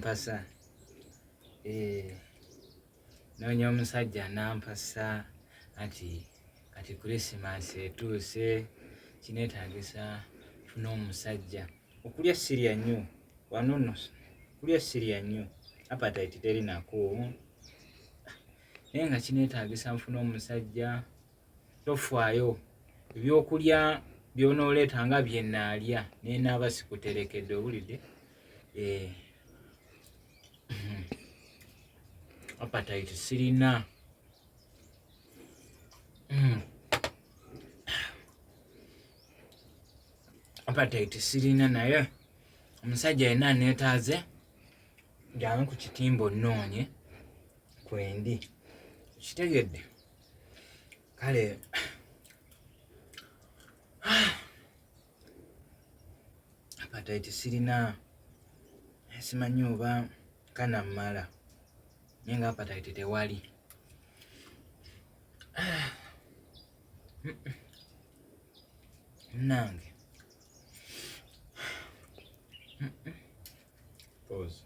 nampasa noonya omusajja nampasa ati kati Krismasi etuuse kineetagisa funa omusajja. Okulya sirya nnyo wano nno, kulya sirya nnyo, appetite terinako naye nga kineetagisa nfuna omusajja. Tofaayo ebyokulya by'onooleeta nga bye nnaalya naye naaba sikuterekedde, owulidde? Appetite sirina. Appetite sirina naye omusajja yenna aneetaaze gyame ku kitimba onnoonye kwendi. Kitegedde? Kale appetite sirina, simanyi oba kanammala naye nga appetite tewali. Munnange. Pause.